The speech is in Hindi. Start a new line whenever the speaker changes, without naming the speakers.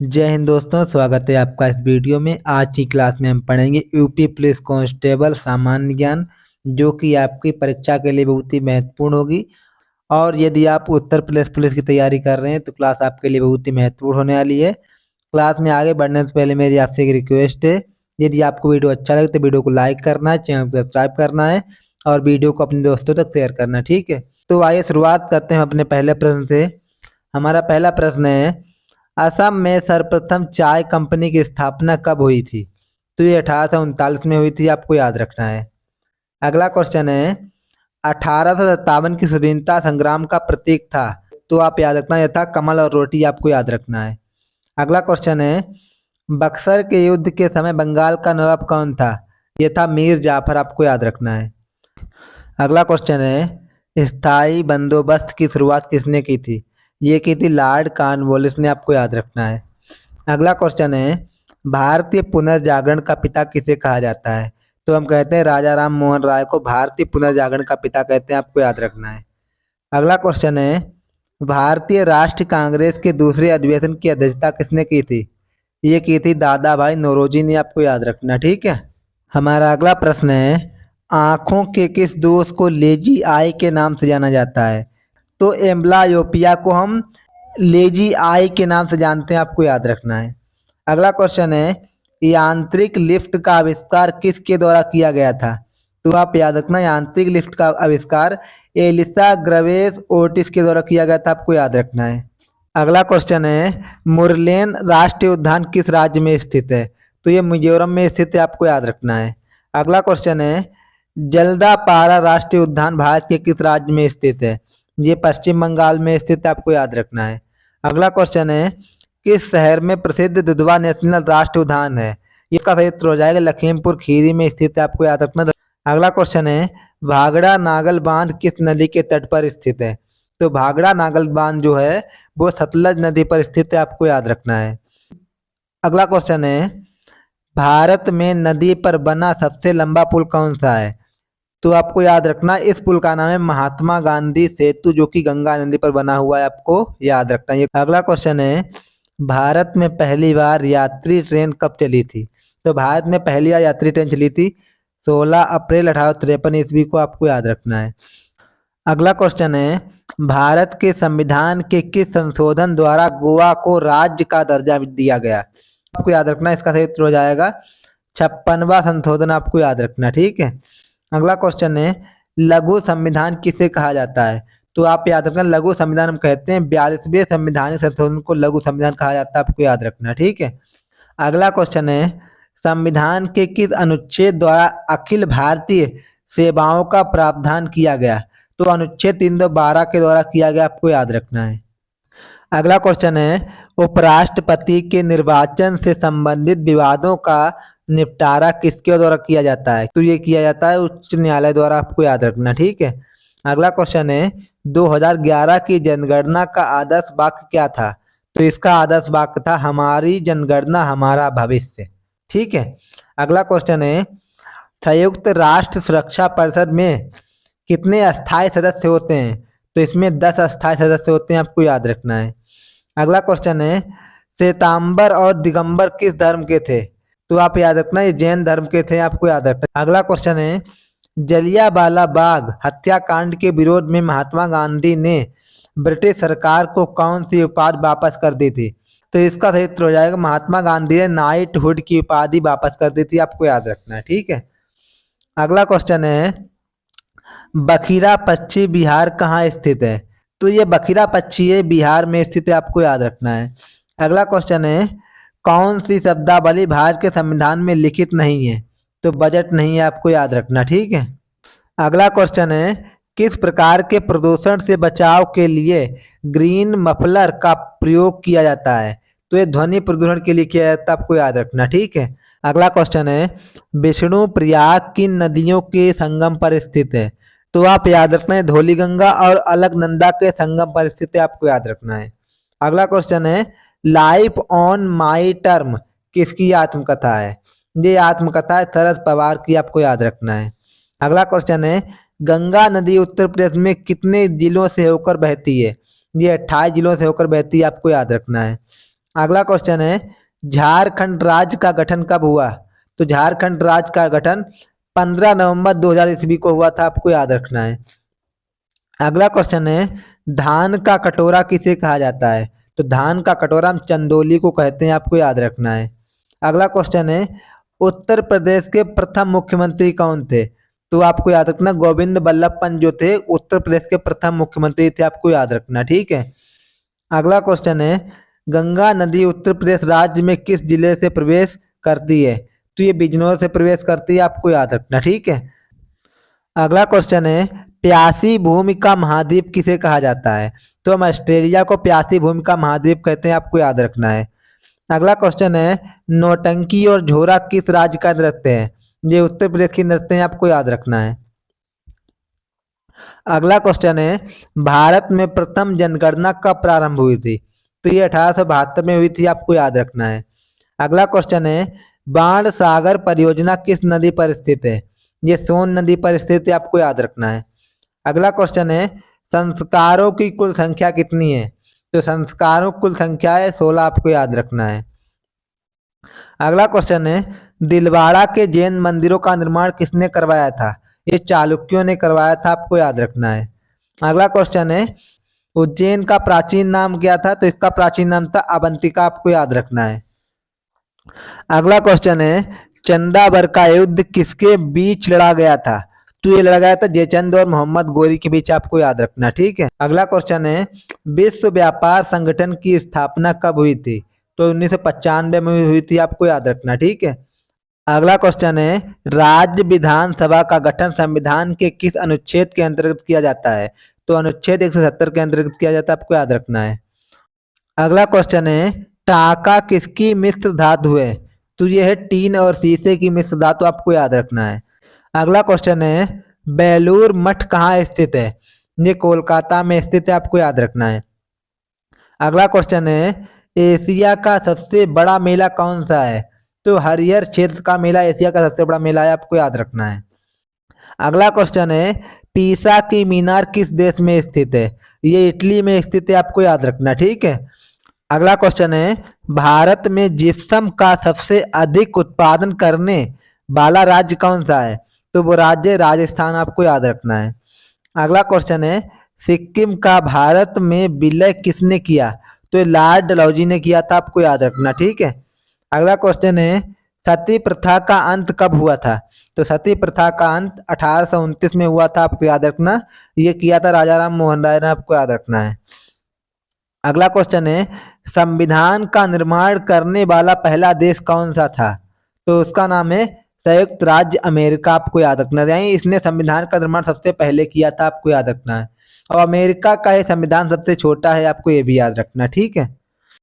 जय हिंद दोस्तों, स्वागत है आपका इस वीडियो में। आज की क्लास में हम पढ़ेंगे यूपी पुलिस कांस्टेबल सामान्य ज्ञान, जो कि आपकी परीक्षा के लिए बहुत ही महत्वपूर्ण होगी। और यदि आप उत्तर प्रदेश पुलिस की तैयारी कर रहे हैं तो क्लास आपके लिए बहुत ही महत्वपूर्ण होने वाली है। क्लास में आगे बढ़ने से पहले मेरी आपसे एक रिक्वेस्ट है, यदि आपको वीडियो अच्छा लगे तो वीडियो को लाइक करना है, चैनल को सब्सक्राइब करना है और वीडियो को अपने दोस्तों तक शेयर करना है, ठीक है। तो आइए शुरुआत करते हैं अपने पहले प्रश्न से। हमारा पहला प्रश्न है, असम में सर्वप्रथम चाय कंपनी की स्थापना कब हुई थी? तो ये 1839 में हुई थी, आपको याद रखना है। अगला क्वेश्चन है, 1857 की स्वतंत्रता संग्राम का प्रतीक था? तो आप याद रखना, यह था कमल और रोटी, आपको याद रखना है। अगला क्वेश्चन है, बक्सर के युद्ध के समय बंगाल का नवाब कौन था? यह था मीर जाफर, आपको याद रखना है। अगला क्वेश्चन है, स्थायी बंदोबस्त की शुरुआत किसने की थी? ये की थी लॉर्ड कॉर्नवालिस ने, आपको याद रखना है। अगला क्वेश्चन है, भारतीय पुनर्जागरण का पिता किसे कहा जाता है? तो हम कहते हैं राजा राम मोहन राय को भारतीय पुनर्जागरण का पिता कहते हैं, आपको याद रखना है। अगला क्वेश्चन है, भारतीय राष्ट्रीय कांग्रेस के दूसरे अधिवेशन की अध्यक्षता किसने की थी? ये की थी दादा भाई नौरोजी ने, आपको याद रखना, ठीक है। हमारा अगला प्रश्न है, आँखों के किस दोष को लेजी आई के नाम से जाना जाता है? तो एम्ब्लायोपिया को हम लेजी आई के नाम से जानते हैं, आपको याद रखना है। अगला क्वेश्चन है, यांत्रिक लिफ्ट का आविष्कार किसके द्वारा किया गया था? तो आप याद रखना, यांत्रिक लिफ्ट का आविष्कार एलिसा ग्रवेस ओटिस के द्वारा किया गया था, आपको याद रखना है। अगला क्वेश्चन है, मुरलेन राष्ट्रीय उद्यान किस राज्य में स्थित है? तो ये मिजोरम में स्थित है, आपको याद रखना है। अगला क्वेश्चन है, जल्दापारा राष्ट्रीय उद्यान भारत के किस राज्य में स्थित है? ये पश्चिम बंगाल में स्थित है, आपको याद रखना है। अगला क्वेश्चन है, किस शहर में प्रसिद्ध दुधवा नेशनल राष्ट्रीय उद्यान है? इसका सही उत्तर हो जाएगा लखीमपुर खीरी में स्थित है, आपको याद रखना। अगला क्वेश्चन है, भागड़ा नागल बांध किस नदी के तट पर स्थित है? तो भागड़ा नागल बांध जो है वो सतलज नदी पर स्थित है, आपको याद रखना है। अगला क्वेश्चन है, भारत में नदी पर बना सबसे लंबा पुल कौन सा है? तो आपको याद रखना, इस पुल का नाम है महात्मा गांधी सेतु, जो कि गंगा नदी पर बना हुआ है, आपको याद रखना है। अगला क्वेश्चन है, भारत में पहली बार यात्री ट्रेन कब चली थी? तो भारत में पहली बार यात्री ट्रेन चली थी 16 अप्रैल 1853 ईस्वी को, आपको याद रखना है। अगला क्वेश्चन है, भारत के संविधान के किस संशोधन द्वारा गोवा को राज्य का दर्जा दिया गया? आपको याद रखना, इसका सही उत्तर हो जाएगा 56वां संशोधन, आपको याद रखना, ठीक है। अगला क्वेश्चन है, लघु संविधान किसे कहा जाता है? तो आप याद रखना, लघु संविधान हम कहते हैं 42वें संवैधानिक संशोधन को लघु संविधान कहा जाता है, आपको याद रखना, ठीक है। अगला क्वेश्चन है, संविधान के किस अनुच्छेद द्वारा अखिल भारतीय सेवाओं का प्रावधान किया गया? तो अनुच्छेद 312 के द्वारा किया गया, आपको याद रखना है। अगला क्वेश्चन है, उपराष्ट्रपति के निर्वाचन से संबंधित विवादों का निपटारा किसके द्वारा किया जाता है? तो ये किया जाता है उच्च न्यायालय द्वारा, आपको याद रखना, ठीक है। अगला क्वेश्चन है, 2011 की जनगणना का आदर्श वाक्य क्या था? तो इसका आदर्श वाक्य था हमारी जनगणना हमारा भविष्य, ठीक है। अगला क्वेश्चन है, संयुक्त राष्ट्र सुरक्षा परिषद में कितने अस्थायी सदस्य होते हैं? तो इसमें 10 अस्थायी सदस्य होते हैं, आपको याद रखना है। अगला क्वेश्चन है, श्वेतांबर और दिगंबर किस धर्म के थे? तो आप याद रखना, ये जैन धर्म के थे, आपको याद रखना। अगला क्वेश्चन है, जलियांवाला बाग हत्याकांड के विरोध में महात्मा गांधी ने ब्रिटिश सरकार को कौन सी उपाधि वापस कर दी थी? तो इसका सही उत्तर हो जाएगा, महात्मा गांधी ने नाइटहुड की उपाधि वापस कर दी थी, आपको याद रखना है, ठीक है। अगला क्वेश्चन है, बखिरा पक्षी बिहार कहाँ स्थित है? तो ये बखिरा पक्षी है बिहार में स्थित है, आपको याद रखना है। अगला क्वेश्चन है, कौन सी शब्दावली भारत के संविधान में लिखित नहीं है? तो बजट नहीं है, आपको याद रखना, ठीक है। अगला क्वेश्चन है, किस प्रकार के प्रदूषण से बचाव के लिए ग्रीन मफलर का प्रयोग किया जाता है? तो ये ध्वनि प्रदूषण के लिए किया जाता है, आपको याद रखना, ठीक है। अगला क्वेश्चन है, विष्णु प्रयाग किन नदियों के संगम पर स्थित है? तो आप याद रखना है धौलीगंगा और अलकनंदा के संगम पर स्थित है, आपको याद रखना है। अगला क्वेश्चन है, लाइफ ऑन माई टर्म किसकी आत्मकथा है? ये आत्मकथा है शरद पवार की, आपको याद रखना है। अगला क्वेश्चन है, गंगा नदी उत्तर प्रदेश में कितने जिलों से होकर बहती है? ये 28 जिलों से होकर बहती है, आपको याद रखना है। अगला क्वेश्चन है झारखंड राज्य का गठन कब हुआ? तो झारखंड राज्य का गठन 15 नवंबर 2000 ईस्वी को हुआ था, आपको याद रखना है। अगला क्वेश्चन है धान का कटोरा किसे कहा जाता है? तो धान का कटोरा हम चंदौली को कहते हैं, आपको याद रखना है। अगला क्वेश्चन है उत्तर प्रदेश के प्रथम मुख्यमंत्री कौन थे? तो आपको याद रखना गोविंद बल्लभ पंत जो थे उत्तर प्रदेश के प्रथम मुख्यमंत्री थे, आपको याद रखना, ठीक है। अगला क्वेश्चन है गंगा नदी उत्तर प्रदेश राज्य में किस जिले से प्रवेश करती है? तो ये बिजनौर से प्रवेश करती है, आपको याद रखना, ठीक है। अगला क्वेश्चन है प्यासी भूमि का महाद्वीप किसे कहा जाता है? तो हम ऑस्ट्रेलिया को प्यासी भूमि का महाद्वीप कहते हैं, आपको याद रखना है। अगला क्वेश्चन है नौटंकी और झोरा किस राज्य का नृत्य है? ये उत्तर प्रदेश की नृत्य है, आपको याद रखना है। अगला क्वेश्चन है भारत में प्रथम जनगणना कब प्रारंभ हुई थी? तो ये 1872 में हुई थी, आपको याद रखना है। अगला क्वेश्चन है बाण सागर परियोजना किस नदी पर स्थित है? ये सोन नदी पर स्थित है, आपको याद रखना है। अगला क्वेश्चन है संस्कारों की कुल संख्या कितनी है? तो संस्कारों की कुल संख्या है 16, आपको याद रखना है। अगला क्वेश्चन है दिलवाड़ा के जैन मंदिरों का निर्माण किसने करवाया था? ये चालुक्यों ने करवाया था, आपको याद रखना है। अगला क्वेश्चन है उज्जैन का प्राचीन नाम क्या था? तो इसका प्राचीन नाम था अवंतिका, आपको याद रखना है। अगला क्वेश्चन है चंदाबर का युद्ध किसके बीच लड़ा गया था? तो ये लड़ा गया था जयचंद और मोहम्मद गोरी के बीच, आपको याद रखना, ठीक है। अगला क्वेश्चन है विश्व व्यापार संगठन की स्थापना कब हुई थी? तो 1995 में हुई थी, आपको याद रखना, ठीक है। अगला क्वेश्चन है राज्य विधानसभा का गठन संविधान के किस अनुच्छेद के अंतर्गत किया जाता है? तो अनुच्छेद 170 के अंतर्गत किया जाता है, आपको याद रखना है। अगला क्वेश्चन है टाका किसकी मिश्र धातु है? तो ये है टीन और शीशे की मिश्र धातु, आपको याद रखना है। अगला क्वेश्चन है बेलूर मठ कहाँ स्थित है? ये कोलकाता में स्थित है, आपको याद रखना है। अगला क्वेश्चन है एशिया का सबसे बड़ा मेला कौन सा है? तो हरिहर क्षेत्र का मेला एशिया का सबसे बड़ा मेला है, आपको याद रखना है। अगला क्वेश्चन है पीसा की मीनार किस देश में स्थित है? ये इटली में स्थित है, आपको याद रखना, ठीक है। अगला क्वेश्चन है भारत में जिप्सम का सबसे अधिक उत्पादन करने वाला राज्य कौन सा है? तो वो राज्य राजस्थान, आपको याद रखना है। अगला क्वेश्चन है सिक्किम का भारत में विलय किसने किया? तो ये लॉर्ड डलहौजी ने किया था, आपको याद रखना, ठीक है। अगला क्वेश्चन है सती प्रथा का अंत कब हुआ था? तो सती प्रथा का अंत 1829 में हुआ था, आपको याद रखना। ये किया था राजा राम मोहन राय ने, आपको याद रखना है। अगला क्वेश्चन है संविधान का निर्माण करने वाला पहला देश कौन सा था? तो उसका नाम है संयुक्त राज्य अमेरिका, आपको याद रखना है। इसने संविधान का निर्माण सबसे पहले किया था, आपको याद रखना है। और अमेरिका का ये संविधान सबसे छोटा है, आपको ये भी याद रखना, ठीक है।